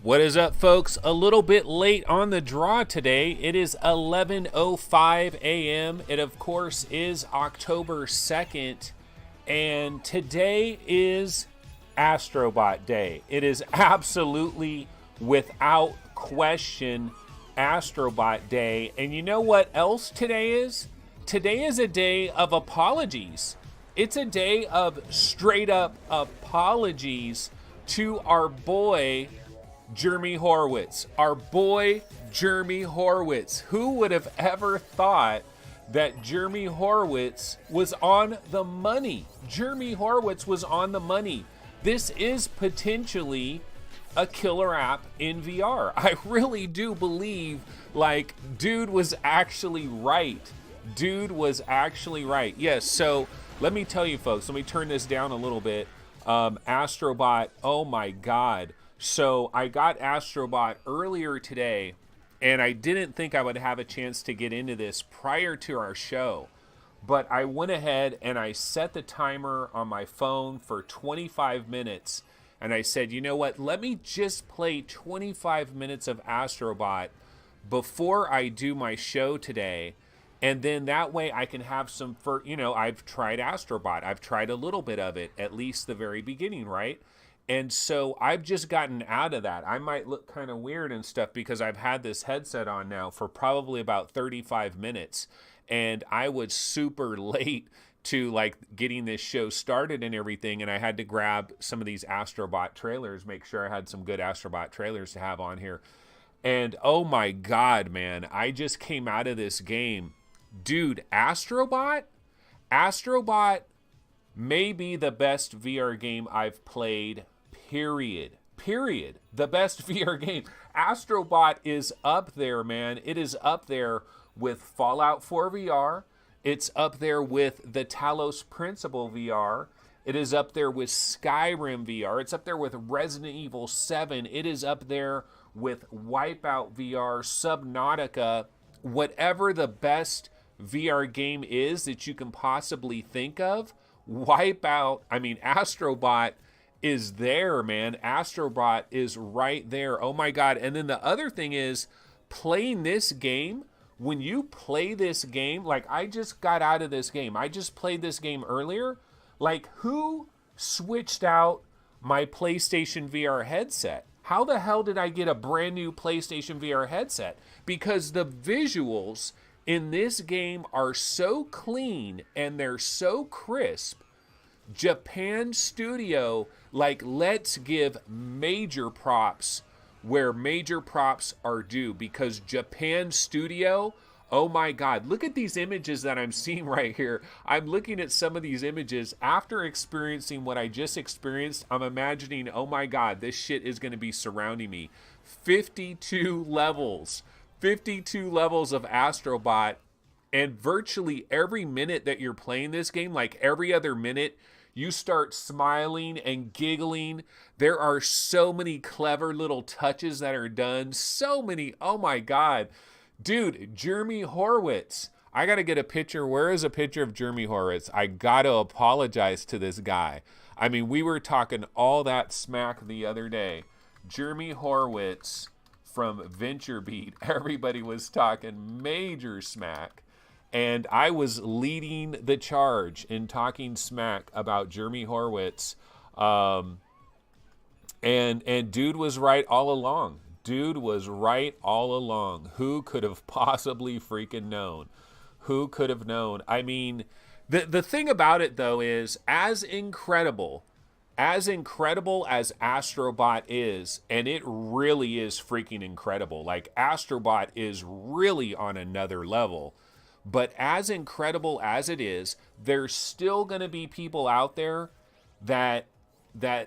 What is up, folks? A little bit late on the draw today. It is 11:05 a.m. It, of course, is October 2nd, and today is Astro Bot Day. It is absolutely, without question, Astro Bot Day. And you know what else today is? Today is a day of apologies. It's a day of straight up apologies to our boy, Jeremy Horwitz. Our boy, Jeremy Horwitz. Who would have ever thought that Jeremy Horwitz was on the money? Jeremy Horwitz was on the money. This is potentially a killer app in VR. I really do believe, like, dude was actually right. Dude was actually right. Yes, so let me tell you, folks, let me turn this down a little bit. Astro Bot, oh my God. So I got Astro Bot earlier today, and I didn't think I would have a chance to get into this prior to our show. But I went ahead and I set the timer on my phone for 25 minutes. And I said, you know what? Let me just play 25 minutes of Astro Bot before I do my show today. And then that way I can have some, I've tried Astro Bot. I've tried a little bit of it, at least the very beginning, right? And so I've just gotten out of that. I might look kind of weird and stuff because I've had this headset on now for probably about 35 minutes. And I was super late to like getting this show started and everything. And I had to grab some of these Astro Bot trailers, make sure I had some good Astro Bot trailers to have on here. And oh my God, man, I just came out of this game. Dude, Astro Bot may be the best VR game I've played. Period. The best VR game. Astro Bot is up there, man. It is up there with Fallout 4 VR. It's up there with the Talos Principle VR. It is up there with Skyrim VR. It's up there with Resident Evil 7. It is up there with Wipeout VR, Subnautica. Whatever the best VR game is that you can possibly think of, Astro Bot is there, man. Astro Bot is right there. Oh my God. And then the other thing is playing this game. When you play this game, like I just got out of this game. I just played this game earlier. Like, who switched out my PlayStation VR headset? How the hell did I get a brand new PlayStation VR headset? Because the visuals in this game are so clean and they're so crisp. Japan Studio, like, let's give major props where major props are due, because Japan Studio, oh my God, look at these images that I'm seeing right here. I'm looking at some of these images. After experiencing what I just experienced, I'm imagining, oh my God, this shit is going to be surrounding me. 52 levels of Astro Bot, and virtually every minute that you're playing this game, like every other minute, you start smiling and giggling. There are so many clever little touches that are done. So many. Oh my God. Dude, Jeremy Horwitz. I got to get a picture. Where is a picture of Jeremy Horwitz? I got to apologize to this guy. I mean, we were talking all that smack the other day. Jeremy Horwitz from VentureBeat. Everybody was talking major smack. And I was leading the charge in talking smack about Jeremy Horwitz. And dude was right all along. Dude was right all along. Who could have possibly freaking known? Who could have known? I mean, the thing about it, though, is as incredible as Astro Bot is, and it really is freaking incredible. Like, Astro Bot is really on another level. But as incredible as it is, there's still going to be people out there that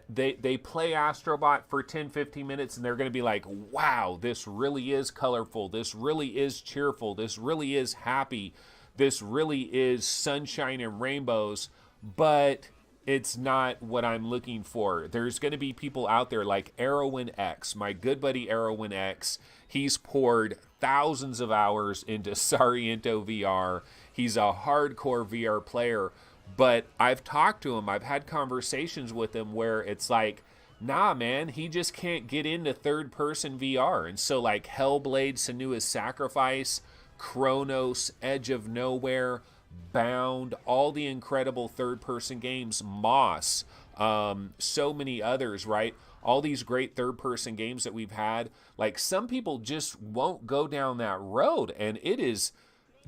they play Astro Bot for 10, 15 minutes, and they're going to be like, wow, this really is colorful. This really is cheerful. This really is happy. This really is sunshine and rainbows. But it's not what I'm looking for. There's going to be people out there like Arrowin X, my good buddy Arrowin X. He's poured thousands of hours into Sariento VR. He's a hardcore VR player, but I've talked to him. I've had conversations with him where it's like, nah, man, he just can't get into third person VR. And so, like Hellblade, Senua's Sacrifice, Chronos, Edge of Nowhere, Bound, all the incredible third person games, Moss, so many others, right? All these great third person games that we've had. Like, some people just won't go down that road. And it is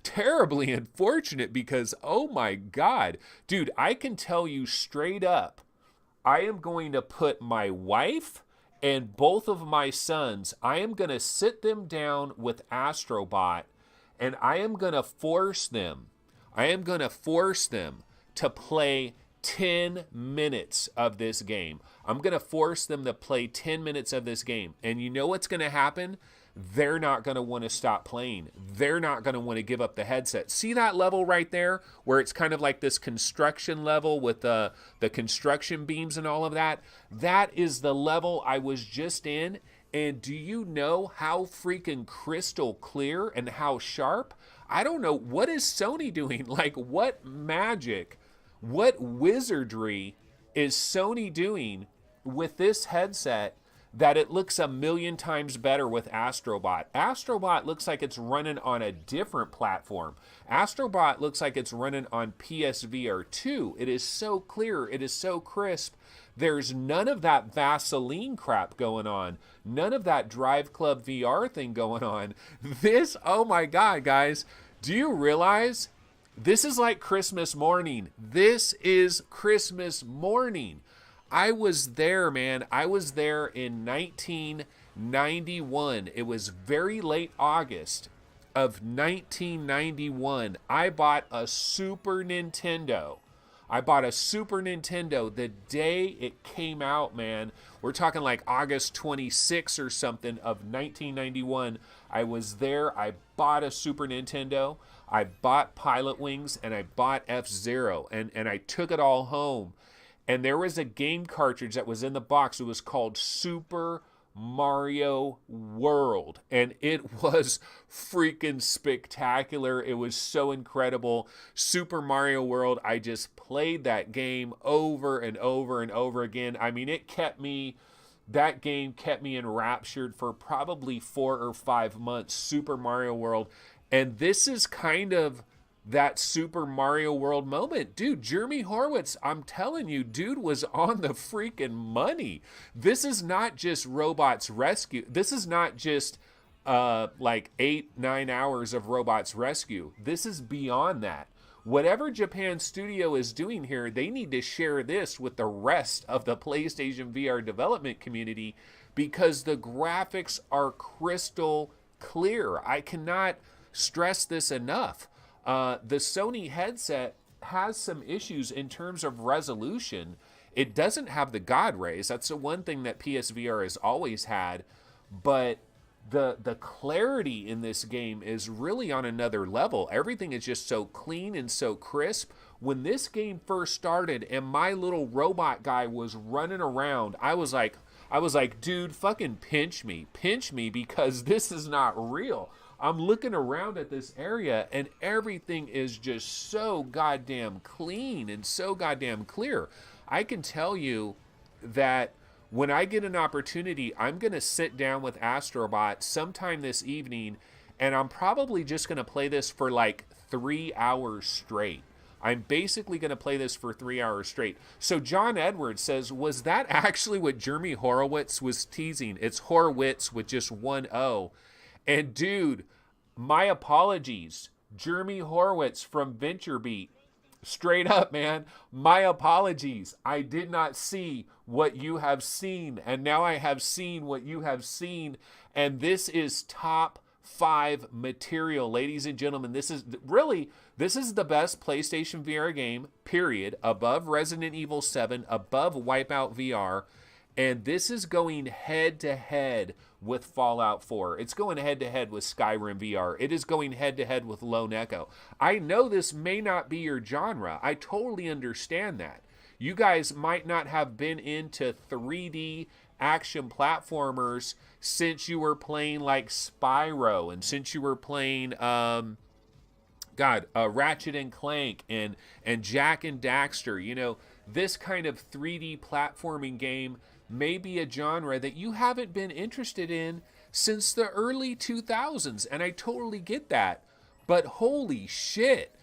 terribly unfortunate because, oh my God, dude, I can tell you straight up, I am going to put my wife and both of my sons, I am going to sit them down with Astro Bot, and I am going to force them to play 10 minutes of this game. I'm going to force them to play 10 minutes of this game. And you know what's going to happen? They're not going to want to stop playing. They're not going to want to give up the headset. See that level right there where it's kind of like this construction level with the construction beams and all of that? That is the level I was just in. And do you know how freaking crystal clear and how sharp? I don't know. What is Sony doing? Like, what magic, what wizardry is Sony doing with this headset that it looks a million times better with Astro Bot? Astro Bot looks like it's running on a different platform. Astro Bot looks like it's running on PSVR 2. It is so clear. It is so crisp. There's none of that Vaseline crap going on. None of that Drive Club VR thing going on. This, oh my God, guys. Do you realize this is like Christmas morning? This is Christmas morning. I was there, man. I was there in 1991. It was very late August of 1991. I bought a Super Nintendo. The day it came out, man. We're talking like August 26 or something of 1991. I was there. I bought a Super Nintendo. I bought Pilot Wings and I bought F-Zero. And I took it all home. And there was a game cartridge that was in the box. It was called Super Mario World. And it was freaking spectacular. It was so incredible. Super Mario World. I just played that game over and over and over again. I mean, that game kept me enraptured for probably 4 or 5 months. Super Mario World. And this is kind of that Super Mario World moment. Dude, Jeremy Horwitz, I'm telling you, dude was on the freaking money. This is not just Robots Rescue. This is not just like 8-9 hours of Robots Rescue. This is beyond that. Whatever Japan Studio is doing here, they need to share this with the rest of the PlayStation VR development community because the graphics are crystal clear. I cannot stress this enough. The Sony headset has some issues in terms of resolution. It doesn't have the God rays. That's the one thing that PSVR has always had. But the clarity in this game is really on another level. Everything is just so clean and so crisp. When this game first started and my little robot guy was running around, I was like, dude, fucking pinch me because this is not real. I'm looking around at this area and everything is just so goddamn clean and so goddamn clear. I can tell you that when I get an opportunity, I'm going to sit down with Astro Bot sometime this evening and I'm probably just going to play this for like 3 hours straight. I'm basically going to play this for 3 hours straight. So John Edwards says, was that actually what Jeremy Horowitz was teasing? It's Horwitz with just one O. And dude, my apologies. Jeremy Horwitz from VentureBeat. Straight up, man. My apologies. I did not see what you have seen. And now I have seen what you have seen. And this is top 5 material. Ladies and gentlemen, this is the best PlayStation VR game, period. Above Resident Evil 7, above Wipeout VR. And this is going head-to-head with Fallout 4. It's going head-to-head with Skyrim VR. It is going head-to-head with Lone Echo. I know this may not be your genre. I totally understand that. You guys might not have been into 3D action platformers since you were playing like Spyro and since you were playing Ratchet and Clank and Jack and Daxter. You know, this kind of 3D platforming game, may be a genre that you haven't been interested in since the early 2000s, and I totally get that. But holy shit,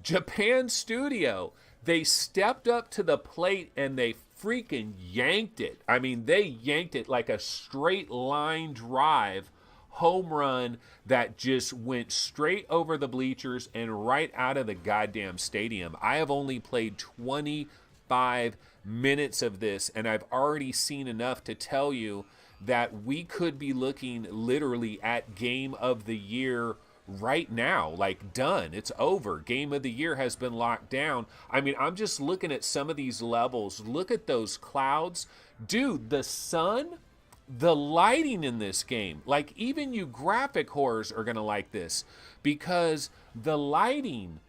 Japan Studio, they stepped up to the plate and they freaking yanked it. I mean, they yanked it like a straight line drive home run that just went straight over the bleachers and right out of the goddamn stadium. I have only played 25 minutes of this, and I've already seen enough to tell you that we could be looking literally at Game of the Year right now. Like, done. It's over. Game of the Year has been locked down. I mean, I'm just looking at some of these levels. Look at those clouds. Dude, the sun, the lighting in this game, like even you graphic horrors are going to like this because the lighting,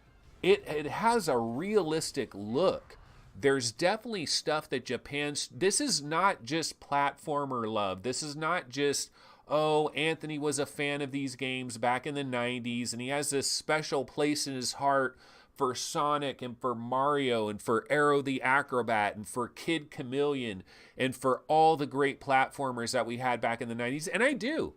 it has a realistic look. There's definitely stuff that this is not just platformer love. This is not just, oh, Anthony was a fan of these games back in the 90s and he has this special place in his heart for Sonic and for Mario and for Aero the Acrobat and for Kid Chameleon and for all the great platformers that we had back in the 90s. And I do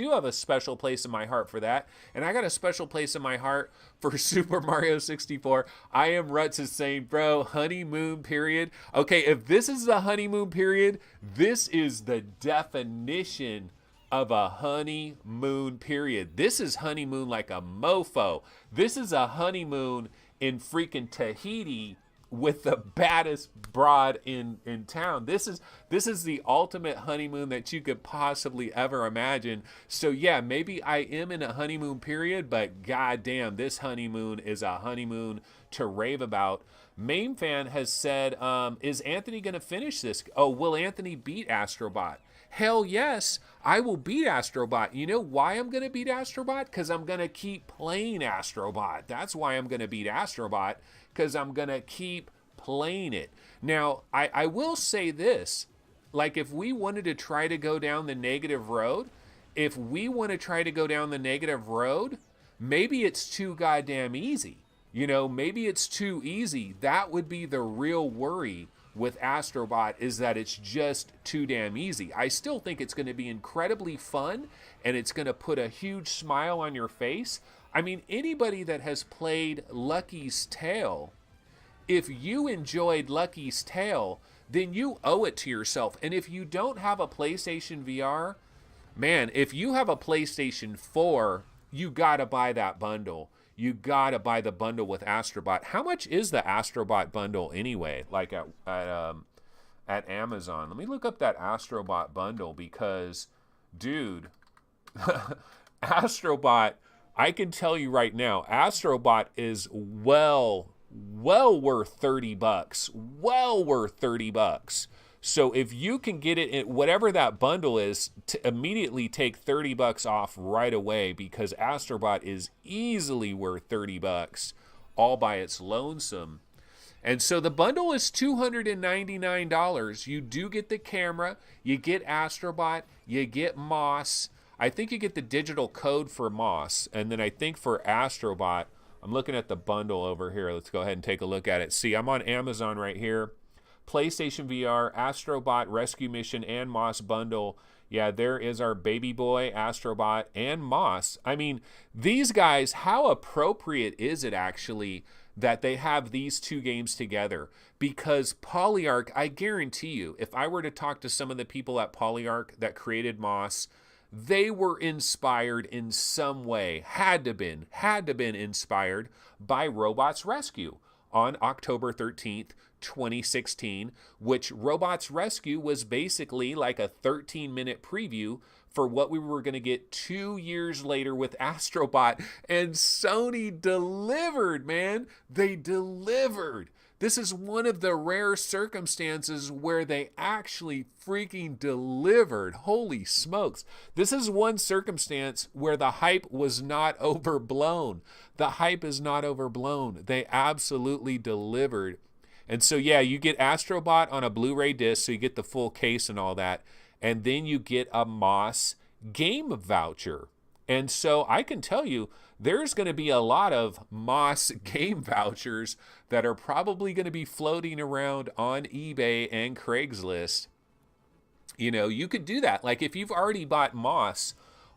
have a special place in my heart for that. And I got a special place in my heart for Super Mario 64. I am Ruts is saying, bro, honeymoon period. Okay, if this is the honeymoon period, this is the definition of a honeymoon period. This is honeymoon like a mofo. This is a honeymoon in freaking Tahiti with the baddest broad in town. This is the ultimate honeymoon that you could possibly ever imagine. So yeah, maybe I am in a honeymoon period, but goddamn, this honeymoon is a honeymoon to rave about. Main Fan has said, is Anthony going to finish this? Oh, will Anthony beat Astro Bot? Hell yes, I will beat Astro Bot. You know why I'm going to beat Astro Bot? Because I'm going to keep playing Astro Bot. That's why I'm going to beat Astro Bot, because I'm going to keep playing it. Now, I will say this. Like, if we wanted to try to go down the negative road, maybe it's too goddamn easy. You know, maybe it's too easy. That would be the real worry with Astro Bot, is that it's just too damn easy. I still think it's going to be incredibly fun, and it's going to put a huge smile on your face. I mean, anybody that has played Lucky's Tale, if you enjoyed Lucky's Tale, then you owe it to yourself. And if you don't have a PlayStation VR, man, if you have a PlayStation 4, you got to buy that bundle. You got to buy the bundle with Astro Bot. How much is the Astro Bot bundle anyway, like at Amazon? Let me look up that Astro Bot bundle because, dude, Astro Bot, I can tell you right now, Astro Bot is well worth $30. Well worth $30. So if you can get it in whatever that bundle is, to immediately take $30 off right away, because Astro Bot is easily worth $30 all by its lonesome. And so the bundle is $299. You do get the camera, you get Astro Bot, you get Moss. I think you get the digital code for Moss, and then I think for Astro Bot, I'm looking at the bundle over here. Let's go ahead and take a look at it. See, I'm on Amazon right here. PlayStation VR, Astro Bot, Rescue Mission, and Moss bundle. Yeah, there is our baby boy, Astro Bot, and Moss. I mean, these guys, how appropriate is it actually that they have these two games together? Because Polyarc, I guarantee you, if I were to talk to some of the people at Polyarc that created Moss, they were inspired in some way, had to been inspired by Robots Rescue on October 13th, 2016, which Robots Rescue was basically like a 13-minute preview for what we were going to get 2 years later with Astro Bot. And Sony delivered, man. They delivered. This is one of the rare circumstances where they actually freaking delivered. Holy smokes. This is one circumstance where the hype was not overblown. The hype is not overblown. They absolutely delivered. And so, yeah, you get Astro Bot on a Blu-ray disc, so you get the full case and all that. And then you get a Moss game voucher. And so I can tell you, there's going to be a lot of Moss game vouchers that are probably going to be floating around on eBay and Craigslist. You know, you could do that. Like if you've already bought Moss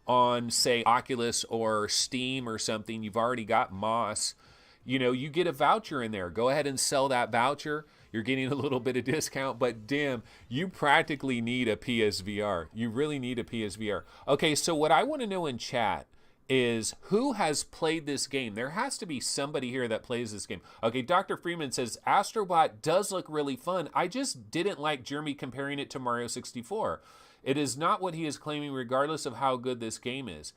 on, say, Oculus or Steam or something, you've already got Moss, you know, you get a voucher in there. Go ahead and sell that voucher. You're getting a little bit of discount, but damn, you practically need a PSVR. You really need a PSVR. Okay, so what I want to know in chat is who has played this game. There has to be somebody here that plays this game. Okay, Dr. Freeman says Astro Bot does look really fun. I just didn't like Jeremy comparing it to Mario 64. It is not what he is claiming, regardless of how good this game is.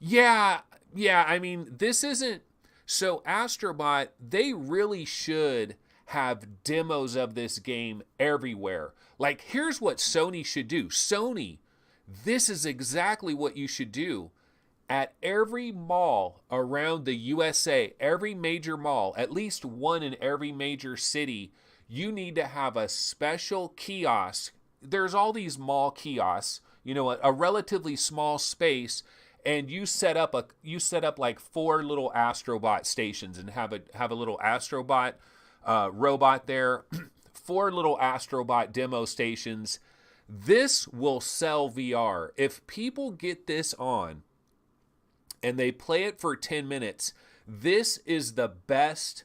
Yeah, I mean, this isn't... So Astro Bot, they really should have demos of this game everywhere. Like, here's what Sony should do. Sony, this is exactly what you should do. At every mall around the USA, every major mall, at least one in every major city, you need to have a special kiosk. There's all these mall kiosks, you know, a relatively small space, and you set up like 4 little Astro Bot stations and have a little Astro Bot robot there, 4 little Astro Bot demo stations. This will sell VR. If people get this on and they play it for 10 minutes, this is the best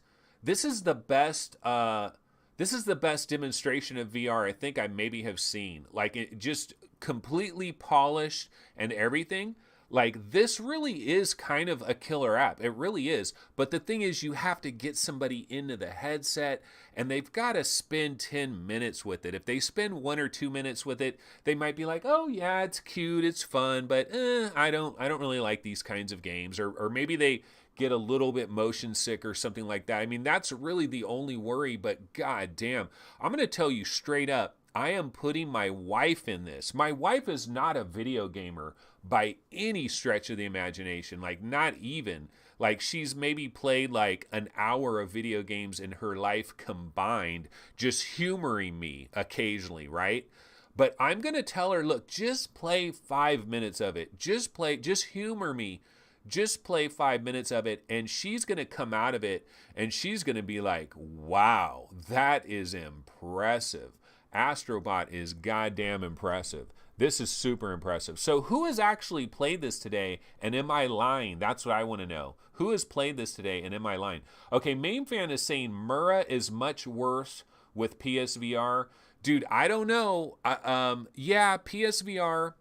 demonstration of VR I think I maybe have seen. Like, it just completely polished and everything. Like, this really is kind of a killer app. It really is. But the thing is, you have to get somebody into the headset, and they've got to spend 10 minutes with it. If they spend 1 or 2 minutes with it, they might be like, oh yeah, it's cute, it's fun, but I don't really like these kinds of games. Or maybe they get a little bit motion sick or something like that. I mean, that's really the only worry, but god damn. I'm going to tell you straight up, I am putting my wife in this. My wife is not a video gamer by any stretch of the imagination. Like, not even. Like, she's maybe played like an hour of video games in her life combined, just humoring me occasionally, right? But I'm going to tell her, look, just play 5 minutes of it. Just humor me. Just play 5 minutes of it, and she's going to come out of it, and she's going to be like, wow, that is impressive. Astro Bot is goddamn impressive. This is super impressive. So who has actually played this today, and am I lying? That's what I want to know. Who has played this today, and am I lying? Okay, Main Fan is saying Mura is much worse with PSVR. Dude, I don't know. Yeah, PSVR,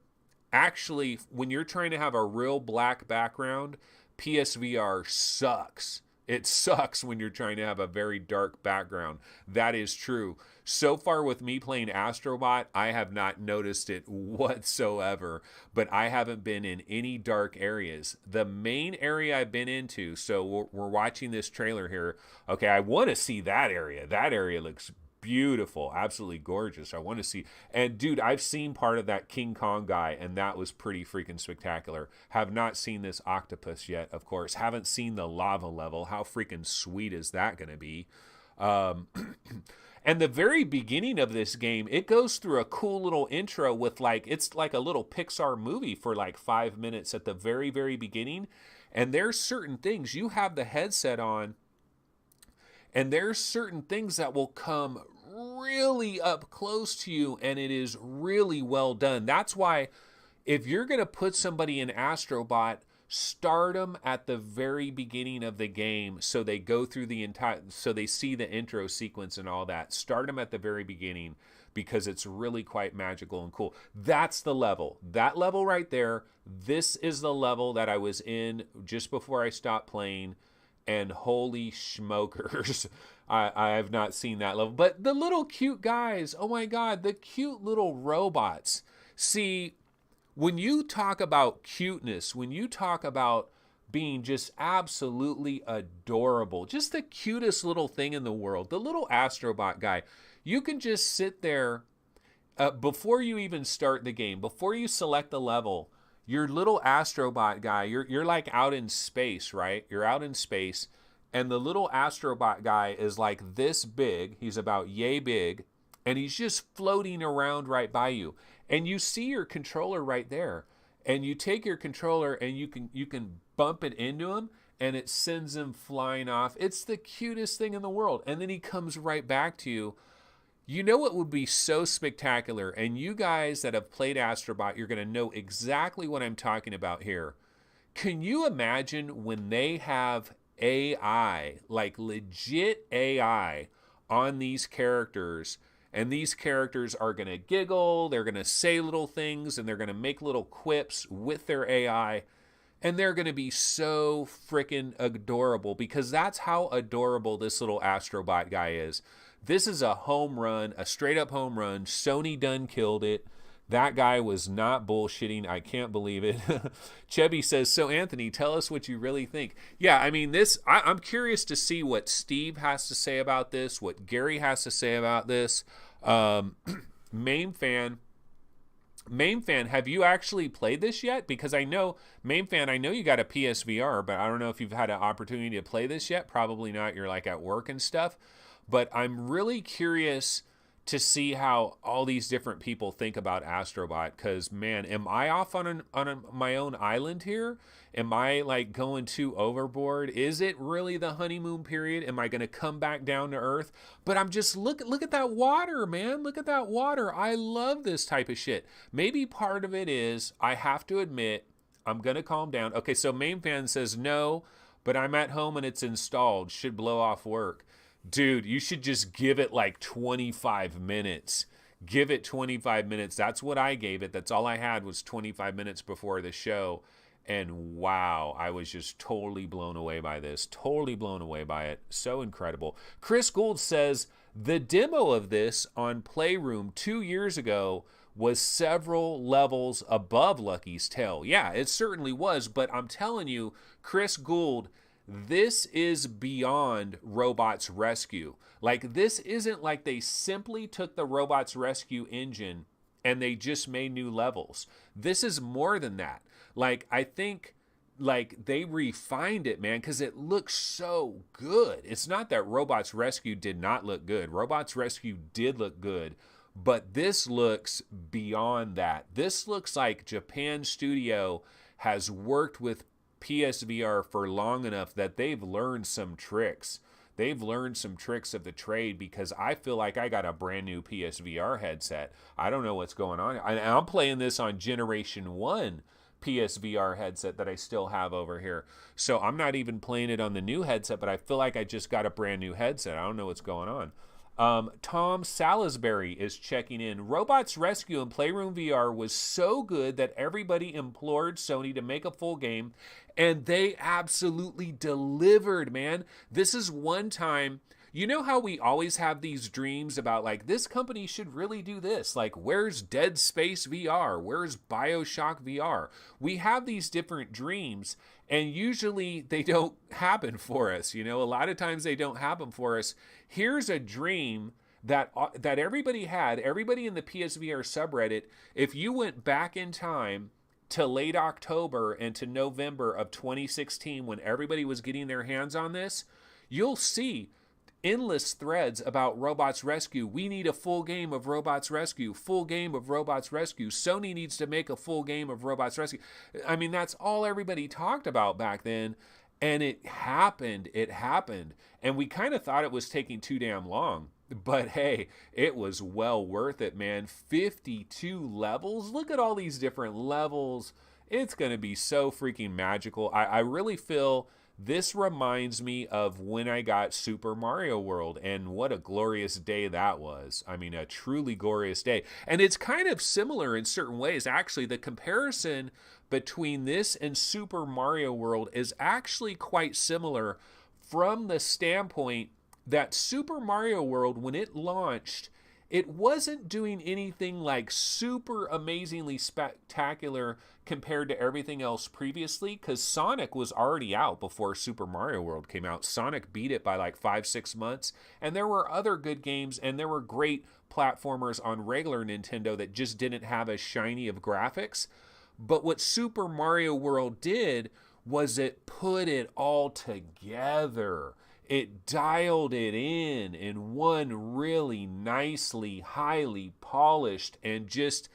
actually, when you're trying to have a real black background, PSVR sucks. It sucks when you're trying to have a very dark background. That is true. So far with me playing Astro Bot, I have not noticed it whatsoever, but I haven't been in any dark areas. The main area I've been into, so we're watching this trailer here. Okay, I want to see that area. That area looks beautiful, absolutely gorgeous. I want to see. And dude, I've seen part of that King Kong guy, and that was pretty freaking spectacular. Have not seen this octopus yet, of course. Haven't seen the lava level. How freaking sweet is that going to be? And the very beginning of this game, it goes through a cool little intro with like, it's like a little Pixar movie for like 5 minutes at the very, very beginning. And there's certain things, you have the headset on, and there's certain things that will come really up close to you, and it is really well done. That's why if you're going to put somebody in Astro Bot, start them at the very beginning of the game so they go through the entire, so they see the intro sequence and all that. Start them at the very beginning because it's really quite magical and cool. That's the level. That level right there, this is the level that I was in just before I stopped playing. And holy schmokers, I have not seen that level. But the little cute guys, oh my God, the cute little robots. See, when you talk about cuteness, when you talk about being just absolutely adorable, just the cutest little thing in the world, the little Astro Bot guy, you can just sit there before you even start the game, before you select the level, your little Astro Bot guy, you're like out in space, right? You're out in space, and the little Astro Bot guy is like this big. He's about yay big, and he's just floating around right by you. And you see your controller right there, and you take your controller and you can bump it into him, and it sends him flying off. It's the cutest thing in the world. And then he comes right back to you. You know what would be so spectacular? And you guys that have played Astro Bot, you're going to know exactly what I'm talking about here. Can you imagine when they have AI, like legit AI, on these characters, and these characters are going to giggle, they're going to say little things, and they're going to make little quips with their AI, and they're going to be so freaking adorable, because that's how adorable this little Astro Bot guy is. This is a home run, a straight up home run. Sony done killed it. That guy was not bullshitting. I can't believe it. Chebby says, so Anthony, tell us what you really think. Yeah, I mean, I'm curious to see what Steve has to say about this, what Gary has to say about this. Main fan, have you actually played this yet? Because I know, Main fan, I know you got a PSVR, but I don't know if you've had an opportunity to play this yet. Probably not. You're like at work and stuff. But I'm really curious to see how all these different people think about Astro Bot, because man, am I off on my own island here? Am I like going too overboard? Is it really the honeymoon period? Am I going to come back down to earth? But I'm just look at that water, man. Look at that water. I love this type of shit. Maybe part of it is, I have to admit, I'm going to calm down. Okay, so Main fan says no, but I'm at home and it's installed. Should blow off work. Dude, you should just give it like 25 minutes. Give it 25 minutes. That's what I gave it. That's all I had was 25 minutes before the show. And wow, I was just totally blown away by this. Totally blown away by it. So incredible. Chris Gould says, the demo of this on Playroom 2 years ago was several levels above Lucky's Tale. Yeah, it certainly was. But I'm telling you, Chris Gould, this is beyond Robots Rescue. Like, this isn't like they simply took the Robots Rescue engine and they just made new levels. This is more than that. Like, I think, like, they refined it, man, because it looks so good. It's not that Robots Rescue did not look good. Robots Rescue did look good, but this looks beyond that. This looks like Japan Studio has worked with PSVR for long enough that they've learned some tricks. They've learned some tricks of the trade, because I feel like I got a brand new PSVR headset. I don't know what's going on. I'm playing this on Generation 1 PSVR headset that I still have over here. So I'm not even playing it on the new headset, but I feel like I just got a brand new headset. I don't know what's going on. Tom Salisbury is checking in. Robots Rescue and Playroom VR was so good that everybody implored Sony to make a full game, and they absolutely delivered, man. This is one time, you know how we always have these dreams about, like, this company should really do this. Like, where's Dead Space VR? Where's BioShock VR? We have these different dreams, and usually they don't happen for us. You know, a lot of times they don't happen for us. Here's a dream that everybody had, everybody in the PSVR subreddit. If you went back in time to late October and to November of 2016, when everybody was getting their hands on this, you'll see endless threads about Robots Rescue. We need a full game of Robots Rescue. Full game of Robots Rescue. Sony needs to make a full game of Robots Rescue. I mean, that's all everybody talked about back then. And it happened. It happened. And we kind of thought it was taking too damn long. But hey, it was well worth it, man. 52 levels. Look at all these different levels. It's going to be so freaking magical. I really feel this reminds me of when I got Super Mario World, and what a glorious day that was. I mean, a truly glorious day. And it's kind of similar in certain ways. Actually, the comparison between this and Super Mario World is actually quite similar, from the standpoint that Super Mario World, when it launched, it wasn't doing anything like super amazingly spectacular compared to everything else previously, because Sonic was already out before Super Mario World came out. Sonic beat it by like 5-6 months, and there were other good games, and there were great platformers on regular Nintendo that just didn't have as shiny of graphics. But what Super Mario World did was it put it all together. It dialed it in one really nicely, highly polished, and just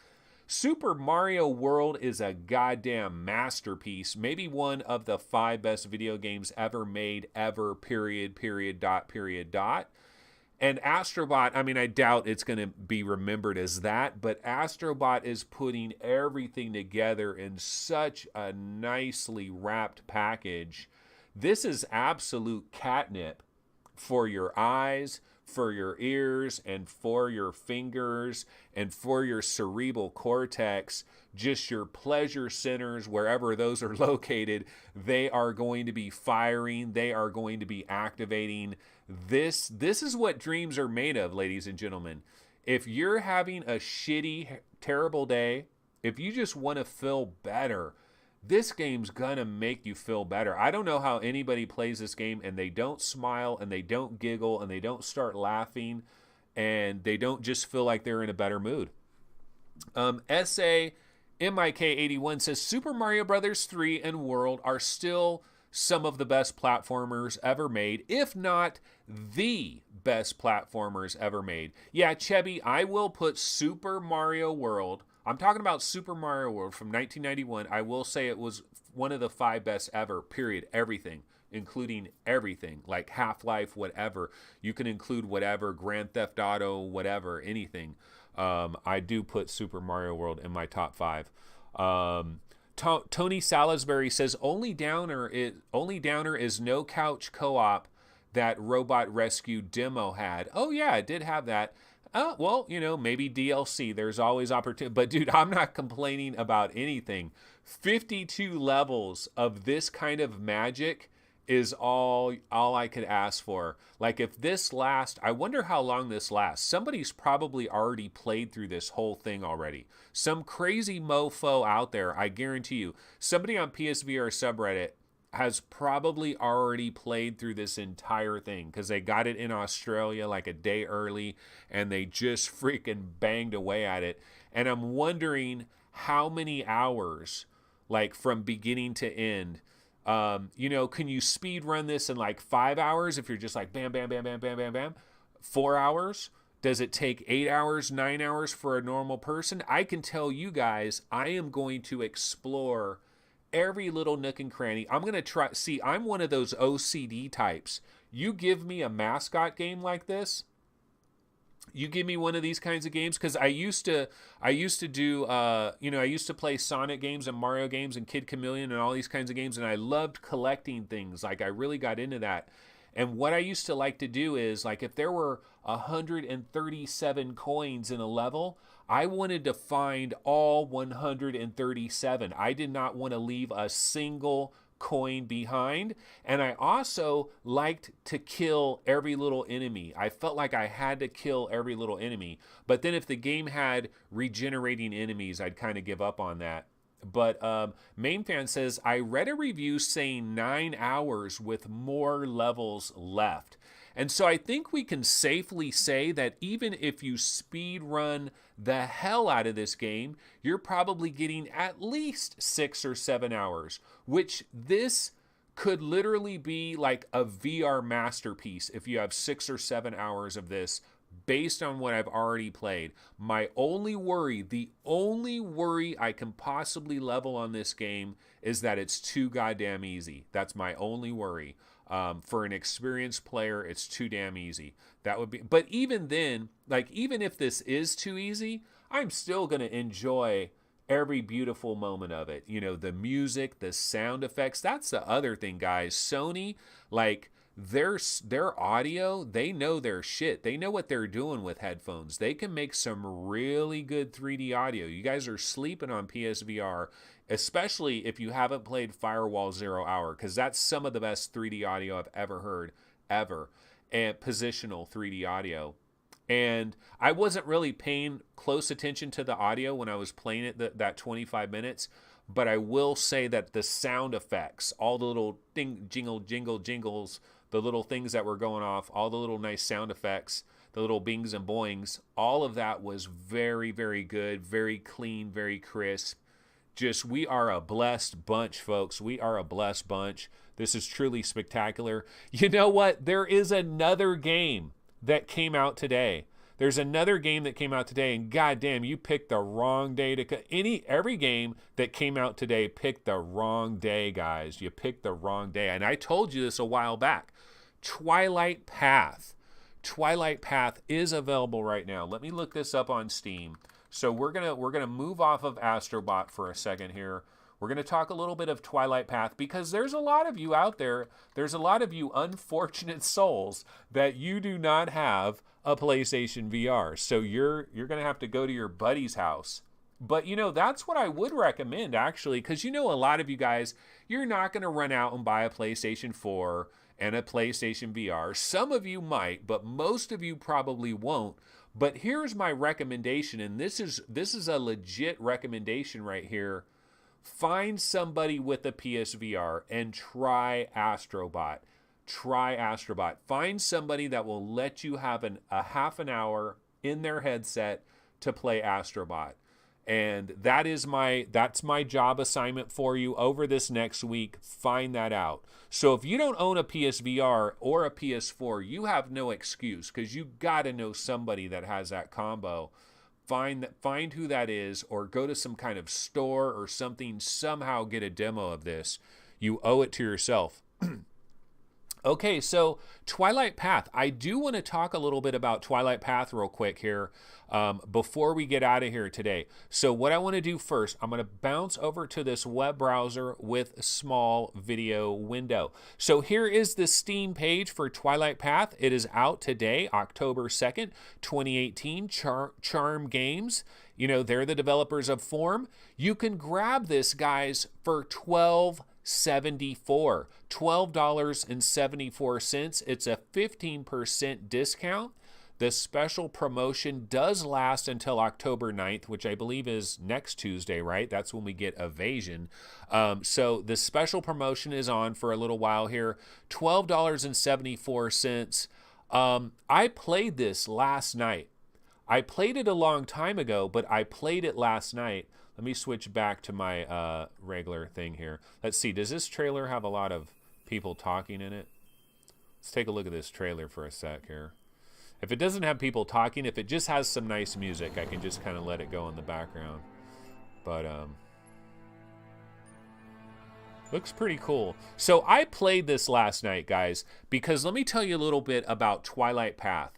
Super Mario World is a goddamn masterpiece. Maybe one of the 5 best video games ever made, ever, period, dot. And Astro Bot, I mean, I doubt it's going to be remembered as that, but Astro Bot is putting everything together in such a nicely wrapped package. This is absolute catnip for your eyes, for your ears, and for your fingers, and for your cerebral cortex, just your pleasure centers, wherever those are located, they are going to be firing, they are going to be activating. This is what dreams are made of, ladies and gentlemen. If you're having a shitty, terrible day, if you just want to feel better, this game's gonna make you feel better. I don't know how anybody plays this game and they don't smile and they don't giggle and they don't start laughing and they don't just feel like they're in a better mood. SA MIK81 says Super Mario Brothers 3 and World are still some of the best platformers ever made, if not the best platformers ever made. Yeah, Chebby, I will put Super Mario World. I'm talking about Super Mario World from 1991. I will say it was one of the 5 best ever, period. Everything, including everything, like Half-Life, whatever. You can include whatever, Grand Theft Auto, whatever, anything. I do put Super Mario World in my top 5. Tony Salisbury says only downer is no couch co-op that Robot Rescue demo had. Oh yeah, it did have that. Well, maybe DLC. There's always opportunity. But dude, I'm not complaining about anything. 52 levels of this kind of magic is all I could ask for. Like if this lasts, I wonder how long this lasts. Somebody's probably already played through this whole thing already. Some crazy mofo out there, I guarantee you. Somebody on PSVR subreddit has probably already played through this entire thing because they got it in Australia like a day early and they just freaking banged away at it. And I'm wondering how many hours, like from beginning to end, can you speed run this in like 5 hours if you're just like bam, bam, bam, bam, bam, bam, bam? 4 hours? Does it take 8 hours, 9 hours for a normal person? I can tell you guys, I am going to explore every little nook and cranny. I'm going to try. See, I'm one of those OCD types. You give me a mascot game like this, you give me one of these kinds of games, because I used to do, I used to play Sonic games and Mario games and Kid Chameleon and all these kinds of games, and I loved collecting things. Like, I really got into that. And what I used to like to do is, like, if there were 137 coins in a level, I wanted to find all 137. I did not want to leave a single coin behind. And I also liked to kill every little enemy. I felt like I had to kill every little enemy. But then if the game had regenerating enemies, I'd kind of give up on that. But Main Fan says, I read a review saying 9 hours with more levels left. And so I think we can safely say that even if you speed run the hell out of this game, you're probably getting at least 6 or 7 hours, which this could literally be like a VR masterpiece if you have 6 or 7 hours of this based on what I've already played. My only worry, the only worry I can possibly level on this game is that it's too goddamn easy. That's my only worry. For an experienced player, it's too damn easy. That would be, but even then, like, even if this is too easy, I'm still going to enjoy every beautiful moment of it. The music, the sound effects. That's the other thing, guys. Sony, like, their audio, they know their shit. They know what they're doing with headphones. They can make some really good 3D audio. You guys are sleeping on PSVR, especially if you haven't played Firewall 0 Hour, because that's some of the best 3D audio I've ever heard, ever. And positional 3D audio. And I wasn't really paying close attention to the audio when I was playing it that 25 minutes. But I will say that the sound effects, all the little jingles, the little things that were going off, all the little nice sound effects, the little bings and boings, all of that was very, very good, very clean, very crisp. Just, we are a blessed bunch, folks. We are a blessed bunch. This is truly spectacular. You know what? There is another game that came out today. There's another game that came out today, and goddamn, you picked the wrong day to... Every game that came out today picked the wrong day, guys. You picked the wrong day. And I told you this a while back. Twilight Path. Twilight Path is available right now. Let me look this up on Steam. So we're gonna move off of Astro Bot for a second here. We're going to talk a little bit of Twilight Path because there's a lot of you out there. There's a lot of you unfortunate souls that you do not have a PlayStation VR. So you're going to have to go to your buddy's house. But, you know, that's what I would recommend, actually, because, you know, a lot of you guys, you're not going to run out and buy a PlayStation 4 and a PlayStation VR. Some of you might, but most of you probably won't. But here's my recommendation, and this is a legit recommendation right here. Find somebody with a PSVR and try Astro Bot. Try Astro Bot. Find somebody that will let you have a half an hour in their headset to play Astro Bot. And that's my job assignment for you over this next week. Find that out. So if you don't own a PSVR or a PS4, you have no excuse because you got to know somebody that has that combo. Find who that is, or go to some kind of store or something, somehow get a demo of this. You owe it to yourself. Okay, so Twilight Path. I do want to talk a little bit about Twilight Path real quick here before we get out of here today. So what I want to do first, I'm going to bounce over to this web browser with a small video window. So here is the Steam page for Twilight Path. It is out today, October 2nd, 2018. Charm Games. You know, they're the developers of Form. You can grab this, guys, for $12.74. It's a 15% discount. The special promotion does last until October 9th, which I believe is next Tuesday, right? That's when we get Evasion. So the special promotion is on for a little while here. $12.74. I played this last night. I played it a long time ago, but I played it last night. Let me switch back to my regular thing here. Let's see. Does this trailer have a lot of people talking in it? Let's take a look at this trailer for a sec here. If it doesn't have people talking, if it just has some nice music, I can just kind of let it go in the background. But looks pretty cool. So I played this last night, guys, because let me tell you a little bit about Twilight Path.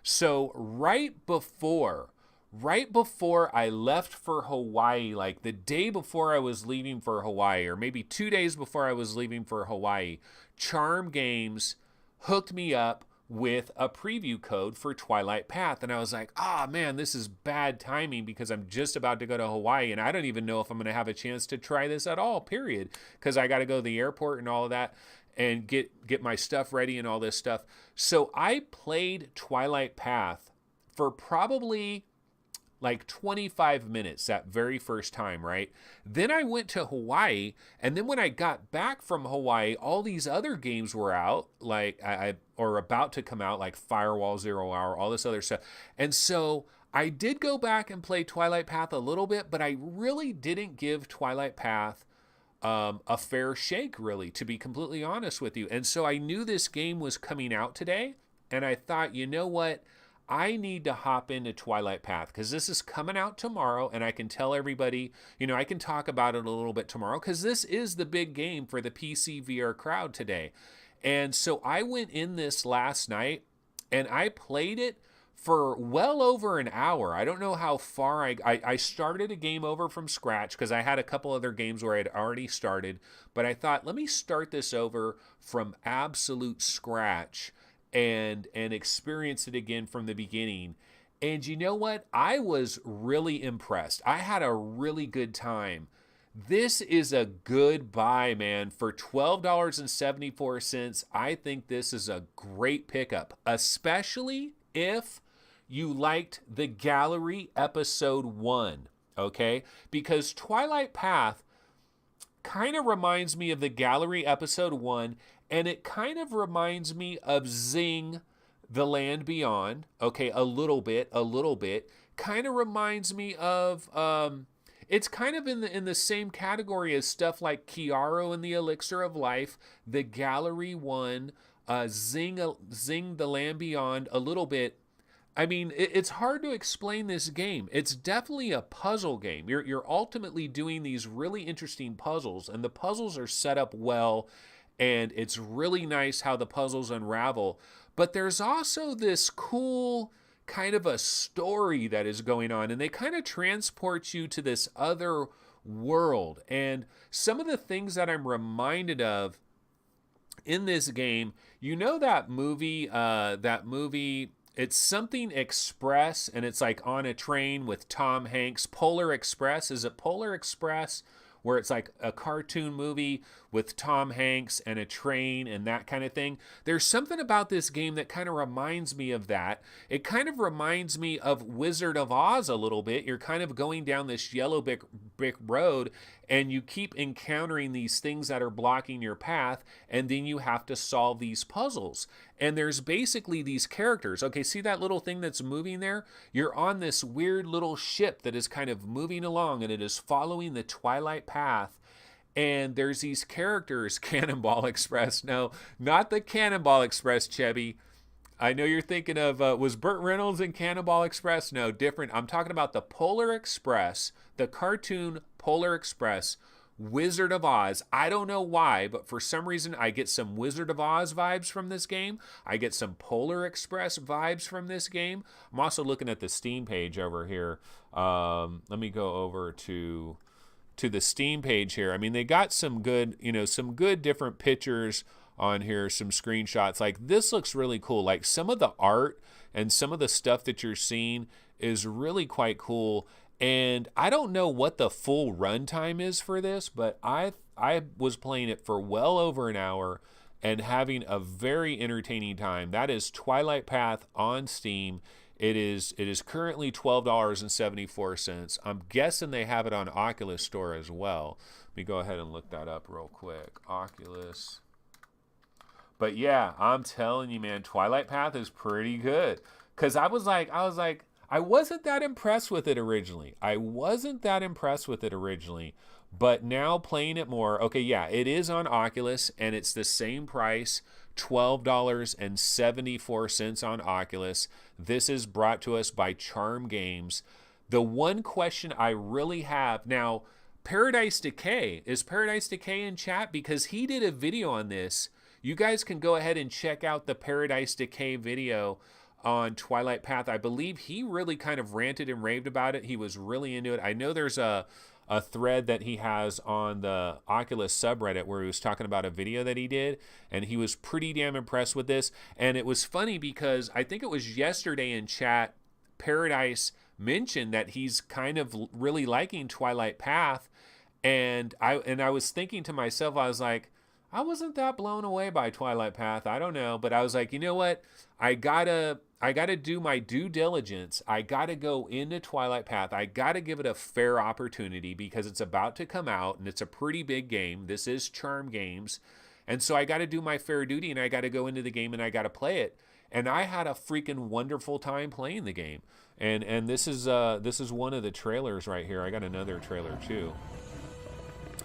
So right before I left for Hawaii, like the day before I was leaving for Hawaii, or maybe 2 days before I was leaving for Hawaii, Charm Games hooked me up with a preview code for Twilight Path. And I was like, man, this is bad timing because I'm just about to go to Hawaii and I don't even know if I'm going to have a chance to try this at all, period. Because I got to go to the airport and all of that and get my stuff ready and all this stuff. So I played Twilight Path for probably like 25 minutes that very first time, right? Then I went to Hawaii, and then when I got back from Hawaii, all these other games were out, like or about to come out, like Firewall Zero Hour, all this other stuff. And so I did go back and play Twilight Path a little bit, but I really didn't give Twilight Path a fair shake, really, to be completely honest with you. And so I knew this game was coming out today, and I thought, you know what? I need to hop into Twilight Path because this is coming out tomorrow, and I can tell everybody, you know, I can talk about it a little bit tomorrow because this is the big game for the PC VR crowd today. And so I went in this last night, and I played it for well over an hour. I don't know how far I started a game over from scratch because I had a couple other games where I'd already started, but I thought, let me start this over from absolute scratch and experience it again from the beginning. And you know what? I was really impressed. I had a really good time. This is a good buy, man. For $12.74, I think this is a great pickup, especially if you liked the Gallery Episode 1, okay? Because Twilight Path kind of reminds me of the Gallery Episode 1, and it kind of reminds me of Zing, The Land Beyond, okay, a little bit. Kind of reminds me of, it's kind of in the same category as stuff like Chiaro and the Elixir of Life, the Gallery 1, Zing, The Land Beyond, a little bit. I mean, it's hard to explain this game. It's definitely a puzzle game. You're ultimately doing these really interesting puzzles, and the puzzles are set up well, and it's really nice how the puzzles unravel. but there's also this cool kind of a story that is going on, and they kind of transport you to this other world. And some of the things that I'm reminded of in this game, you know that movie, it's something Express, and it's like on a train with Tom Hanks. Polar Express, is it Polar Express? Where it's like a cartoon movie with Tom Hanks and a train and that kind of thing. There's something about this game that kind of reminds me of that. It kind of reminds me of Wizard of Oz a little bit. You're kind of going down this yellow brick road, and you keep encountering these things that are blocking your path, and then you have to solve these puzzles. And there's basically these characters. Okay, see that little thing that's moving there? You're on this weird little ship that is kind of moving along, and it is following the Twilight Path. And there's these characters, Cannonball Express. No, not the Cannonball Express, Chevy. I know you're thinking of, was Burt Reynolds in Cannonball Express? No, different. I'm talking about the Polar Express, the cartoon Polar Express, Wizard of Oz. I don't know why, but for some reason I get some Wizard of Oz vibes from this game. I get some Polar Express vibes from this game. I'm also looking at the Steam page over here. Let me go over to the Steam page here. I mean, they got some good, some good different pictures on here, some screenshots. Like, this looks really cool. Like, some of the art and some of the stuff that you're seeing is really quite cool. And I don't know what the full runtime is for this, but I was playing it for well over an hour and having a very entertaining time. That is Twilight Path on Steam. It is currently $12.74. I'm guessing they have it on Oculus Store as well. Let me go ahead and look that up real quick. Oculus. But yeah, I'm telling you, man, Twilight Path is pretty good. Because I wasn't that impressed with it originally. But now playing it more, okay, yeah, it is on Oculus, and it's the same price, $12.74 on Oculus. This is brought to us by Charm Games. The one question I really have now, Paradise Decay, is Paradise Decay in chat? Because he did a video on this. You guys can go ahead and check out the Paradise Decay video on Twilight Path. I believe he really kind of ranted and raved about it. He was really into it. I know there's a thread that he has on the Oculus subreddit where he was talking about a video that he did, and he was pretty damn impressed with this. And it was funny because I think it was yesterday in chat, Paradise mentioned that he's kind of really liking Twilight Path, and I was thinking to myself, I was like, I wasn't that blown away by Twilight Path. I don't know, but I was like, you know what? I gotta do my due diligence. I gotta go into Twilight Path. I gotta give it a fair opportunity because it's about to come out and it's a pretty big game. This is Charm Games. And so I gotta do my fair duty and I gotta go into the game and I gotta play it. And I had a freaking wonderful time playing the game. And this is one of the trailers right here. I got another trailer too.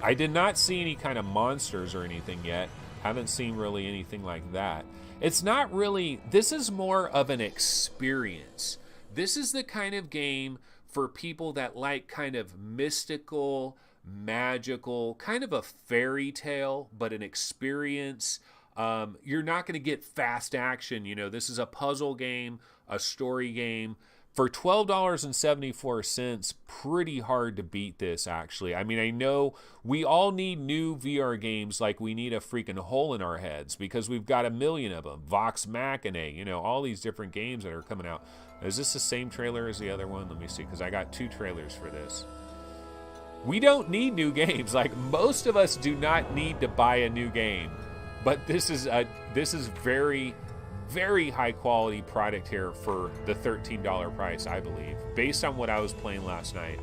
I did not see any kind of monsters or anything yet. Haven't seen really anything like that. It's not really, this is more of an experience. This is the kind of game for people that like kind of mystical, magical, kind of a fairy tale, but an experience. You're not going to get fast action. This is a puzzle game, a story game. For $12.74, pretty hard to beat this, actually. I mean, I know we all need new VR games like we need a freaking hole in our heads because we've got a million of them. Vox Machina, all these different games that are coming out. Is this the same trailer as the other one? Let me see, because I got two trailers for this. We don't need new games. Like, most of us do not need to buy a new game. But this is very, very high quality product here for the $13 price, I believe, based on what I was playing last night.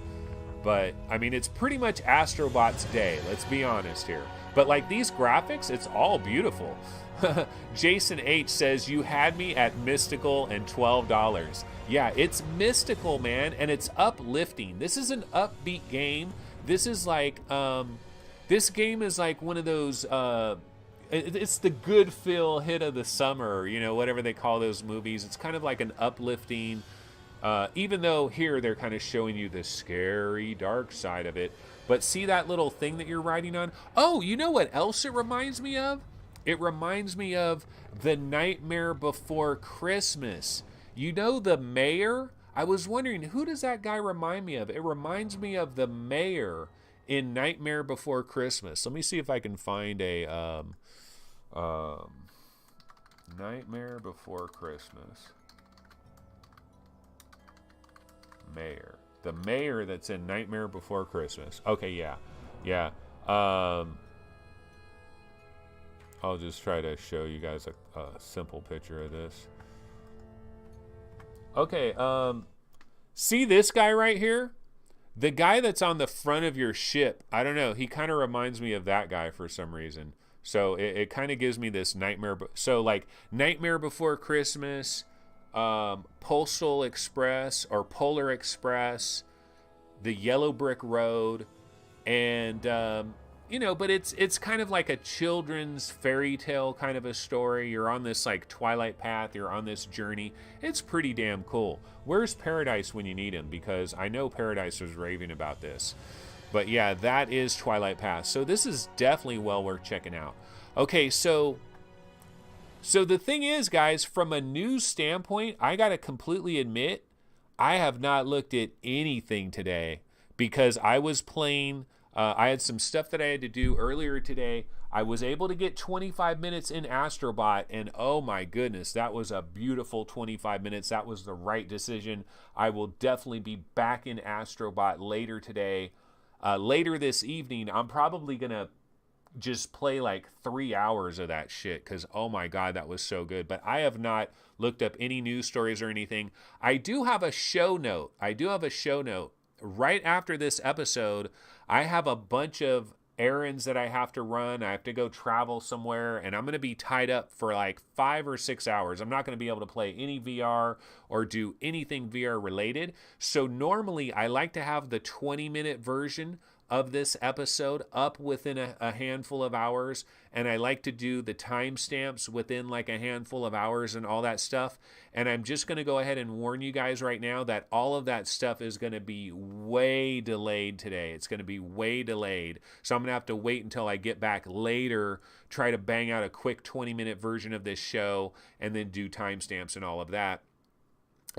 But I mean, it's pretty much Astro Bot's day, let's be honest here. But like these graphics, it's all beautiful. Jason H says, you had me at mystical and $12. Yeah, it's mystical, man, and it's uplifting. This is an upbeat game. This is like this game is like one of those it's the good feel hit of the summer, whatever they call those movies. It's kind of like an uplifting, even though here they're kind of showing you the scary, dark side of it. But see that little thing that you're riding on? Oh, you know what else it reminds me of? It reminds me of The Nightmare Before Christmas. You know the mayor? I was wondering, who does that guy remind me of? It reminds me of the mayor in Nightmare Before Christmas. Let me see if I can find a Nightmare Before Christmas. Mayor. The mayor that's in Nightmare Before Christmas. Okay, yeah. I'll just try to show you guys a simple picture of this. Okay, see this guy right here? The guy that's on the front of your ship, I don't know, he kind of reminds me of that guy for some reason. So it kind of gives me this nightmare. So like Nightmare Before Christmas, Postal Express or Polar Express, the Yellow Brick Road, and you know, but it's kind of like a children's fairy tale kind of a story. You're on this like Twilight Path, you're on this journey. It's pretty damn cool. Where's Paradise when you need him? Because I know Paradise was raving about this. But yeah, that is Twilight Path. So this is definitely well worth checking out. Okay, so the thing is, guys, from a news standpoint, I got to completely admit, I have not looked at anything today because I was playing. I had some stuff that I had to do earlier today. I was able to get 25 minutes in Astro Bot, and oh my goodness, that was a beautiful 25 minutes. That was the right decision. I will definitely be back in Astro Bot later today. Later this evening, I'm probably going to just play like 3 hours of that shit because, oh my God, that was so good. But I have not looked up any news stories or anything. I do have a show note. Right after this episode, I have a bunch of errands that I have to run. I have to go travel somewhere, and I'm going to be tied up for like 5 or 6 hours. I'm not going to be able to play any VR or do anything VR related. So normally I like to have the 20-minute version of this episode up within a handful of hours, and I like to do the timestamps within like a handful of hours and all that stuff. And I'm just going to go ahead and warn you guys right now that all of that stuff is going to be way delayed today. It's going to be way delayed. So I'm going to have to wait until I get back later, try to bang out a quick 20-minute version of this show, and then do timestamps and all of that.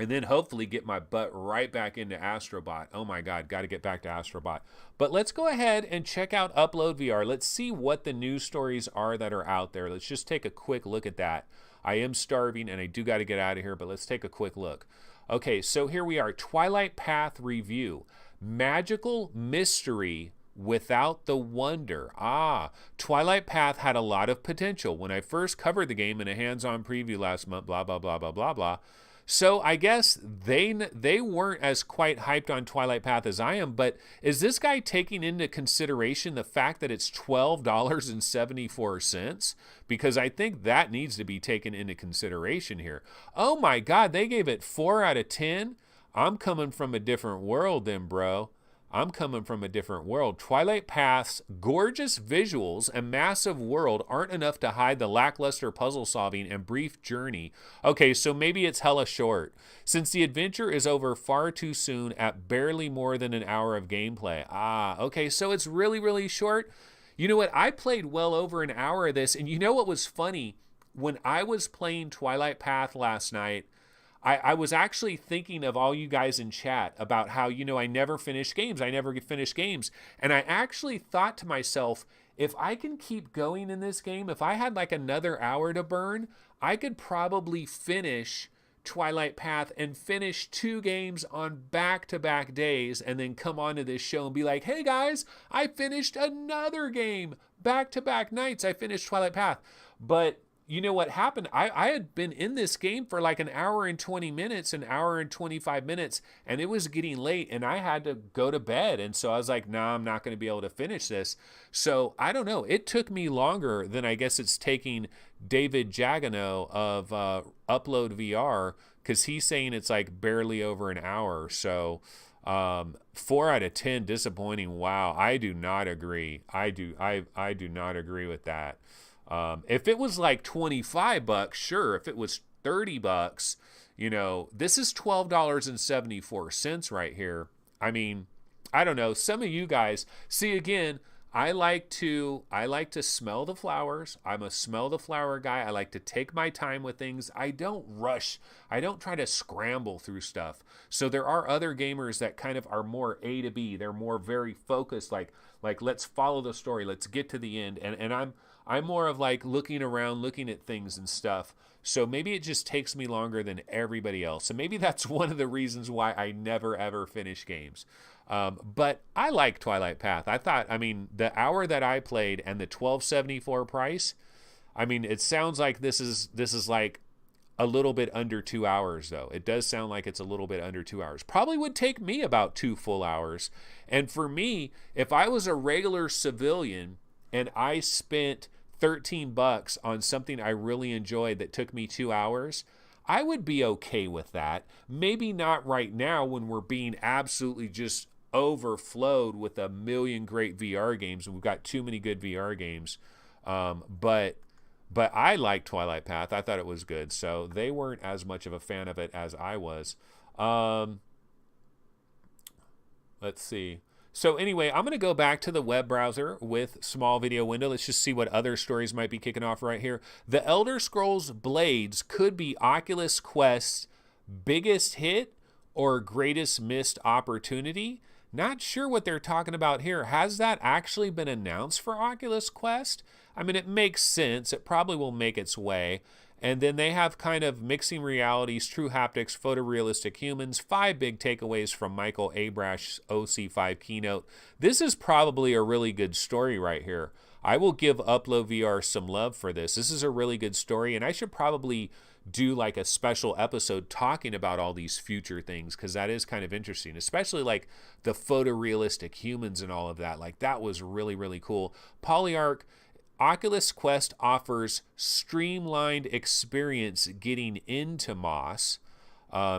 And then hopefully get my butt right back into Astro Bot. Oh my God, got to get back to Astro Bot. But let's go ahead and check out Upload VR. Let's see what the news stories are that are out there. Let's just take a quick look at that. I am starving and I do got to get out of here, but let's take a quick look. Okay, so here we are. Twilight Path review. Magical mystery without the wonder. Twilight Path had a lot of potential. When I first covered the game in a hands-on preview last month, blah, blah, blah, blah, blah, blah. So I guess they weren't as quite hyped on Twilight Path as I am, but is this guy taking into consideration the fact that it's $12.74? Because I think that needs to be taken into consideration here. Oh my God, they gave it 4 out of 10? I'm coming from a different world then, bro. I'm coming from a different world. Twilight Path's gorgeous visuals and massive world aren't enough to hide the lackluster puzzle solving and brief journey. Okay, so maybe it's hella short, since the adventure is over far too soon at barely more than an hour of gameplay. Okay, so it's really, really short. You know what? I played well over an hour of this, and you know what was funny? When I was playing Twilight Path last night, I was actually thinking of all you guys in chat about how, you know, I never finish games. And I actually thought to myself, if I can keep going in this game, if I had like another hour to burn, I could probably finish Twilight Path and finish 2 games on back-to-back days and then come onto this show and be like, hey guys, I finished another game. Back-to-back nights, I finished Twilight Path. But you know what happened? I had been in this game for like an hour and 20 minutes, an hour and 25 minutes, and it was getting late and I had to go to bed. And so I was like, nah, I'm not going to be able to finish this. So I don't know. It took me longer than I guess it's taking David Jagano of Upload VR, because he's saying it's like barely over an hour. So 4 out of 10 disappointing. Wow. I do not agree. I do not agree with that. If it was like $25, sure. If it was $30, you know, this is $12.74 right here. I mean, I don't know. Some of you guys, see again, I like to smell the flowers. I'm a smell the flower guy. I like to take my time with things. I don't rush. I don't try to scramble through stuff. So there are other gamers that kind of are more A to B. They're more very focused, like let's follow the story. Let's get to the end. And I'm more of like looking around, looking at things and stuff. So maybe it just takes me longer than everybody else. And maybe that's one of the reasons why I never ever finish games. But I like Twilight Path. I mean, the hour that I played and the $12.74 price, I mean, it sounds like this is like a little bit under 2 hours, though. It does sound like it's a little bit under 2 hours. Probably would take me about 2 full hours. And for me, if I was a regular civilian and I spent $13 on something I really enjoyed that took me 2 hours, I would be okay with that. Maybe not right now when we're being absolutely just overflowed with a million great VR games, and we've got too many good VR games. But I like Twilight Path. I thought it was good. So they weren't as much of a fan of it as I was. Let's see. So anyway, I'm going to go back to the web browser with small video window. Let's just see what other stories might be kicking off right here. The Elder Scrolls Blades could be Oculus Quest's biggest hit or greatest missed opportunity. Not sure what they're talking about here. Has that actually been announced for Oculus Quest? I mean, it makes sense. It probably will make its way. And then they have kind of mixing realities, true haptics, photorealistic humans, 5 big takeaways from Michael Abrash's OC5 keynote. This is probably a really good story right here. I will give Upload VR some love for this. This is a really good story, and I should probably do like a special episode talking about all these future things, because that is kind of interesting, especially like the photorealistic humans and all of that. Like that was really, really cool. Polyarc, Oculus Quest offers streamlined experience getting into Moss.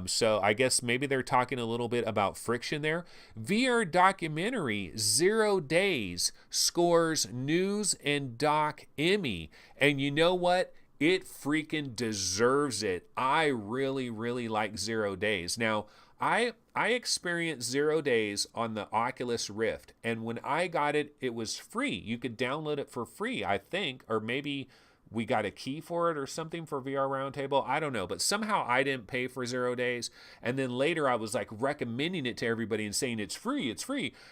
So I guess maybe they're talking a little bit about friction there. VR documentary 0 Days scores News and Doc Emmy. And you know what? It freaking deserves it. I really, really like 0 Days. Now, I experienced 0 Days on the Oculus Rift, and when I got it, it was free. You could download it for free, I think, or maybe we got a key for it or something for VR Roundtable. I don't know, but somehow I didn't pay for 0 Days, and then later I was like recommending it to everybody and saying it's free,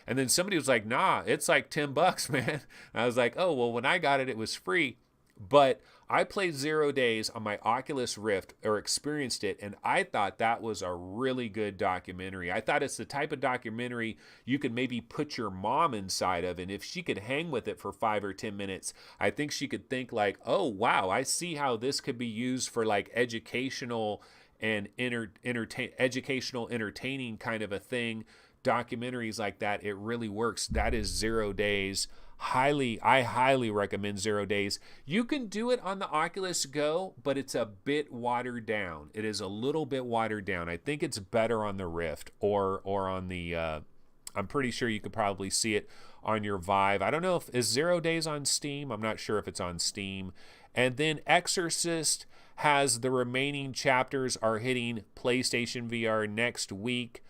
and then somebody was like, nah, it's like $10, man. And I was like, oh, well, when I got it, it was free. But I played 0 Days on my Oculus Rift, or experienced it, and I thought that was a really good documentary. I thought it's the type of documentary you could maybe put your mom inside of, and if she could hang with it for 5 or 10 minutes, I think she could think like, oh, wow, I see how this could be used for like educational and entertaining kind of a thing. Documentaries like that, it really works. That is 0 Days. I highly recommend 0 Days. You can do it on the Oculus Go, but it's a bit watered down. It is a little bit watered down. I think it's better on the Rift or on the I'm pretty sure you could probably see it on your Vive. I don't know if is 0 Days on Steam. I'm not sure if it's on Steam. And then Exorcist has the remaining chapters are hitting PlayStation VR next week.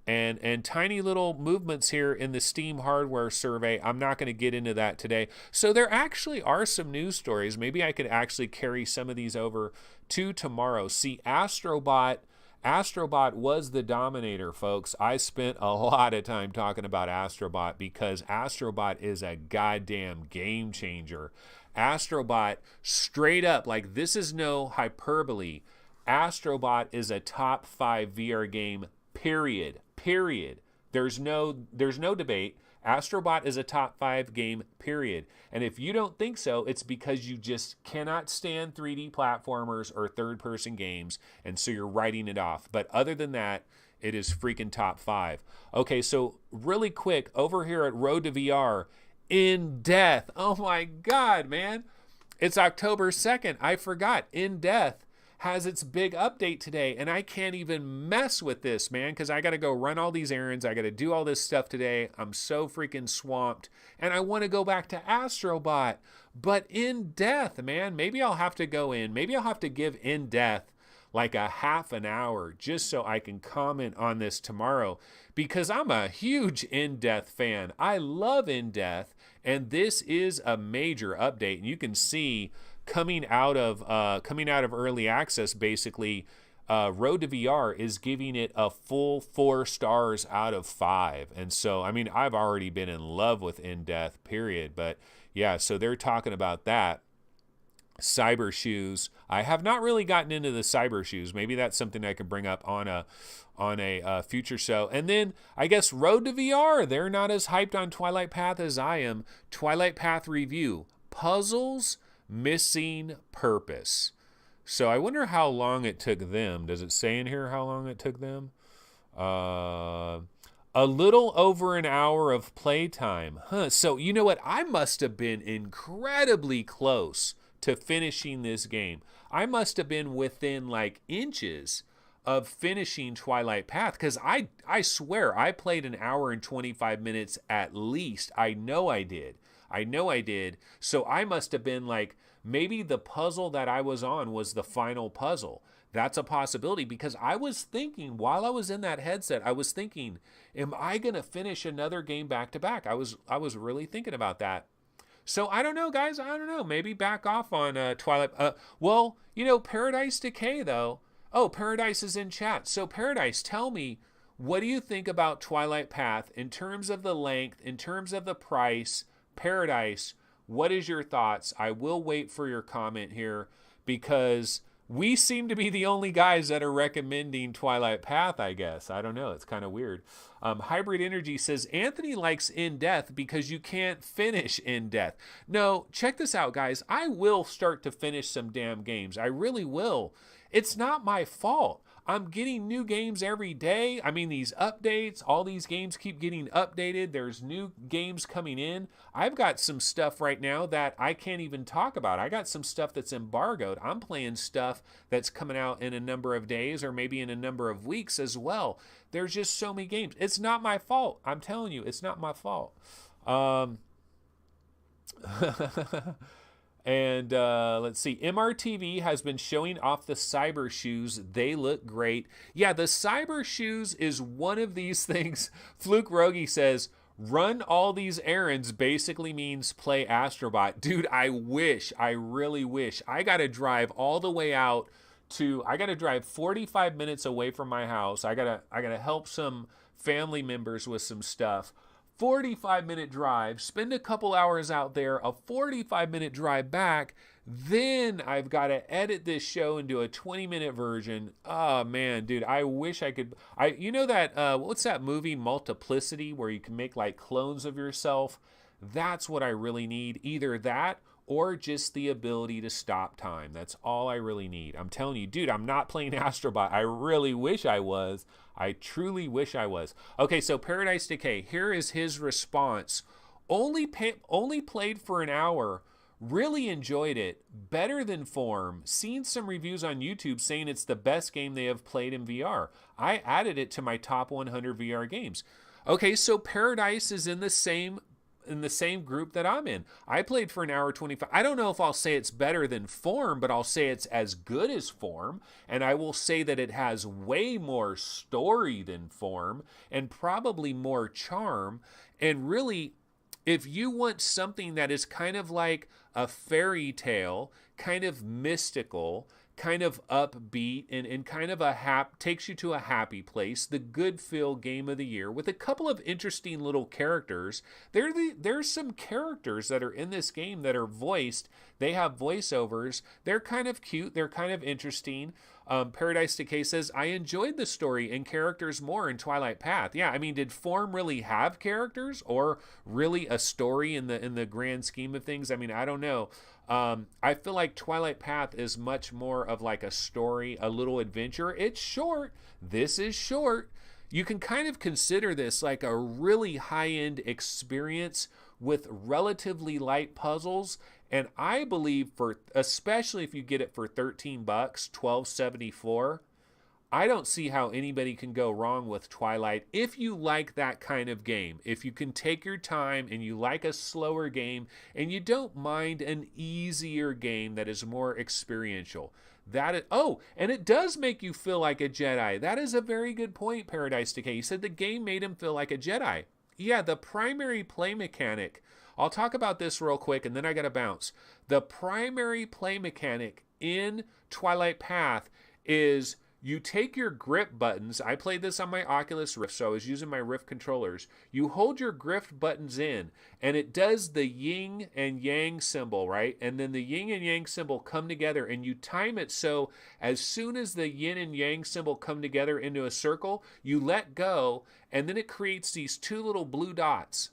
And tiny little movements here in the Steam hardware survey. I'm not going to get into that today. So there actually are some news stories. Maybe I could actually carry some of these over to tomorrow. See, Astro Bot was the dominator, folks. I spent a lot of time talking about Astro Bot because Astro Bot is a goddamn game changer. Astro Bot, straight up, like this is no hyperbole. Astro Bot is a top 5 VR game, period. There's no debate. Astro Bot is a top 5 game, period. And if you don't think so, it's because you just cannot stand 3D platformers or third-person games, and so you're writing it off. But other than that, it is freaking top 5. Okay, so really quick, over here at Road to VR, In Death. Oh my God, man. It's October 2nd. I forgot. In Death has its big update today, and I can't even mess with this, man, because I got to go run all these errands. I got to do all this stuff today. I'm so freaking swamped, and I want to go back to Astro Bot. But In Death, man, maybe I'll have to go in. Maybe I'll have to give In Death like a half an hour just so I can comment on this tomorrow, because I'm a huge In Death fan. I love In Death, and this is a major update. And you can see coming out of early access, basically, Road to VR is giving it a full 4 stars out of 5. And so, I mean, I've already been in love with In Death, period. But yeah, so they're talking about that. Cyber shoes. I have not really gotten into the cyber shoes. Maybe that's something I can bring up on a future show. And then I guess Road to VR. They're not as hyped on Twilight Path as I am. Twilight Path review. Puzzles missing purpose. So I wonder how long it took them. Does it say in here how long it took them? A little over an hour of playtime. Huh. So you know what? I must have been incredibly close to finishing this game. I must have been within like inches of finishing Twilight Path, because I swear I played an hour and 25 minutes at least. I know I did. So I must have been like, maybe the puzzle that I was on was the final puzzle. That's a possibility, because I was thinking while I was in that headset, I was thinking, am I going to finish another game back to back? I was really thinking about that. So I don't know, guys. I don't know. Maybe back off on Twilight. Well, you know, Paradise Decay, though. Oh, Paradise is in chat. So Paradise, tell me, what do you think about Twilight Path in terms of the length, in terms of the price? Paradise, what is your thoughts? I will wait for your comment here, because we seem to be the only guys that are recommending Twilight Path, I guess. I don't know. It's kind of weird. Hybrid Energy says, Anthony likes In Death because you can't finish In Death. No, check this out, guys. I will start to finish some damn games. I really will. It's not my fault. I'm getting new games every day. I mean, these updates, all these games keep getting updated. There's new games coming in. I've got some stuff right now that I can't even talk about. I got some stuff that's embargoed. I'm playing stuff that's coming out in a number of days or maybe in a number of weeks as well. There's just so many games. It's not my fault. I'm telling you, it's not my fault. And let's see, MRTV has been showing off the cyber shoes. They look great. Yeah, the cyber shoes is one of these things. Fluke Rogi says, run all these errands basically means play Astro Bot. Dude, I really wish. I got to drive all the way out I got to drive 45 minutes away from my house. I got to help some family members with some stuff. 45-minute drive, spend a couple hours out there, a 45-minute drive back, then I've got to edit this show into a 20-minute version. Oh, man, dude, I wish I could. You know that, what's that movie, Multiplicity, where you can make like clones of yourself? That's what I really need. Either that or just the ability to stop time. That's all I really need. I'm telling you, dude, I'm not playing Astro Bot. I really wish I was. I truly wish I was. Okay, so Paradise Decay, here is his response. Only played for an hour, really enjoyed it, better than Form, seen some reviews on YouTube saying it's the best game they have played in VR. I added it to my top 100 VR games. Okay, so Paradise is in the same group that I'm in. I played for an hour 25. I don't know if I'll say it's better than Form, but I'll say it's as good as Form, and I will say that it has way more story than Form and probably more charm. And really, if you want something that is kind of like a fairy tale, kind of mystical, kind of upbeat, and kind of takes you to a happy place, the good feel game of the year with a couple of interesting little characters. There's some characters that are in this game that are voiced. They have voiceovers. They're kind of cute. They're kind of interesting. Paradise Decay says, I enjoyed the story and characters more in Twilight Path. Yeah, I mean, did Form really have characters or really a story in the grand scheme of things? I mean, I don't know. I feel like Twilight Path is much more of like a story, a little adventure. It's short. This is short. You can kind of consider this like a really high-end experience with relatively light puzzles. And I believe especially if you get it for $13, $12.74, I don't see how anybody can go wrong with Twilight if you like that kind of game. If you can take your time and you like a slower game and you don't mind an easier game that is more experiential. Oh, and it does make you feel like a Jedi. That is a very good point, Paradise Decay. You said the game made him feel like a Jedi. Yeah, the primary play mechanic. I'll talk about this real quick and then I gotta bounce. The primary play mechanic in Twilight Path is you take your grip buttons. I played this on my Oculus Rift, so I was using my Rift controllers. You hold your grip buttons in, and it does the yin and yang symbol, right? And then the yin and yang symbol come together, and you time it so as soon as the yin and yang symbol come together into a circle, you let go, and then it creates these two little blue dots.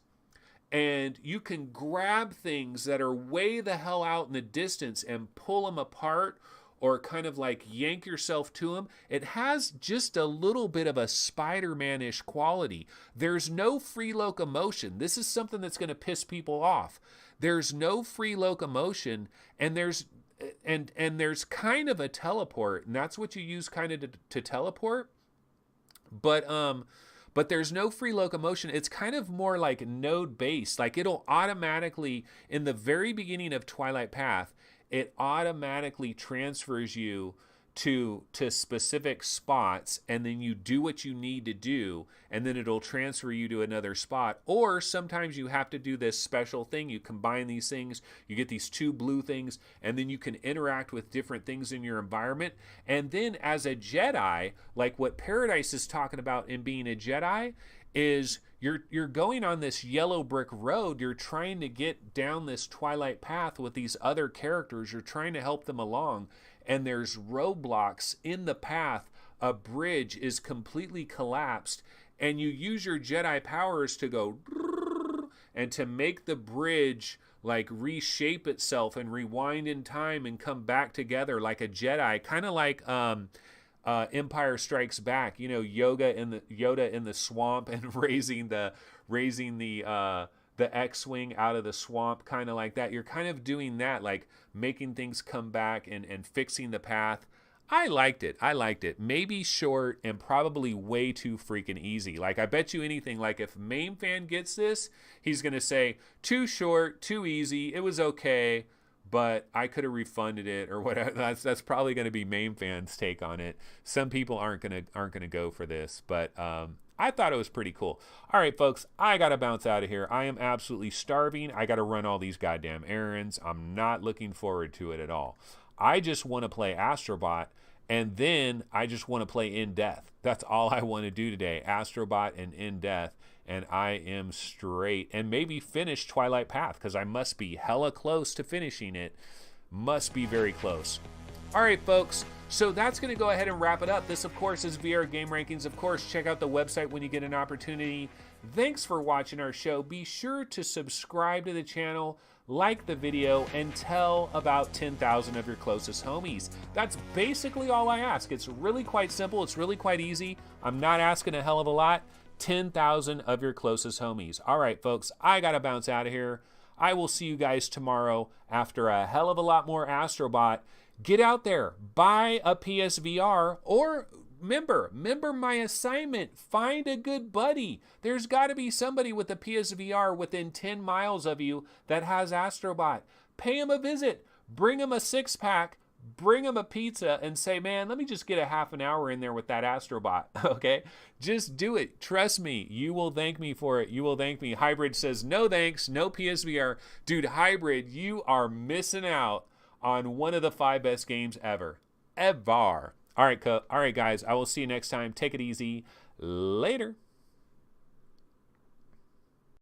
And you can grab things that are way the hell out in the distance and pull them apart, or kind of like yank yourself to them. It has just a little bit of a Spider-Man-ish quality. There's no free locomotion. This is something that's going to piss people off. There's no free locomotion, and there's kind of a teleport, and that's what you use kind of to teleport. But there's no free locomotion. It's kind of more like node-based. Like it'll automatically, in the very beginning of Twilight Path, it automatically transfers you to specific spots, and then you do what you need to do, and then it'll transfer you to another spot. Or sometimes you have to do this special thing. You combine these things, you get these two blue things, and then you can interact with different things in your environment. And then as a Jedi, like what Paradise is talking about in being a Jedi, is you're going on this yellow brick road. You're trying to get down this Twilight Path with these other characters. You're trying to help them along, and there's roadblocks in the path. A bridge is completely collapsed, and you use your Jedi powers to go and to make the bridge like reshape itself and rewind in time and come back together like a Jedi, kind of like Empire Strikes Back, you know, Yoda in the swamp and raising the X-wing out of the swamp, kind of like that. You're kind of doing that, like making things come back and fixing the path. I liked it. Maybe short and probably way too freaking easy. Like, I bet you anything, like if Main Fan gets this, he's gonna say too short, too easy, it was okay, but I could have refunded it or whatever. That's probably going to be Main Fan's take on it. Some people aren't gonna go for this, but I thought it was pretty cool. All right, folks, I gotta bounce out of here. I am absolutely starving. I gotta run all these goddamn errands. I'm not looking forward to it at all. I just want to play Astro Bot, and then I just want to play In Death. That's all I want to do today. Astro Bot and In Death. And I am straight, and maybe finish Twilight Path, because I must be hella close to finishing it. Must be very close. All right, folks, so that's going to go ahead and wrap it up. This, of course, is VR Game Rankings. Of course, check out the website when you get an opportunity. Thanks for watching our show. Be sure to subscribe to the channel, like the video, and tell about 10,000 of your closest homies. That's basically all I ask. It's really quite simple. It's really quite easy. I'm not asking a hell of a lot. 10,000 of your closest homies. All right, folks, I gotta bounce out of here. I will see you guys tomorrow after a hell of a lot more Astro Bot. Get out there, buy a PSVR, or remember my assignment, find a good buddy. There's got to be somebody with a PSVR within 10 miles of you that has Astro Bot. Pay him a visit, bring him a 6-pack, bring him a pizza, and say, man, let me just get a half an hour in there with that Astro Bot, okay? Just do it. Trust me. You will thank me for it. You will thank me. Hybrid says, no thanks, no PSVR. Dude, Hybrid, you are missing out on one of the 5 best games ever. Ever. All right, guys, I will see you next time. Take it easy. Later.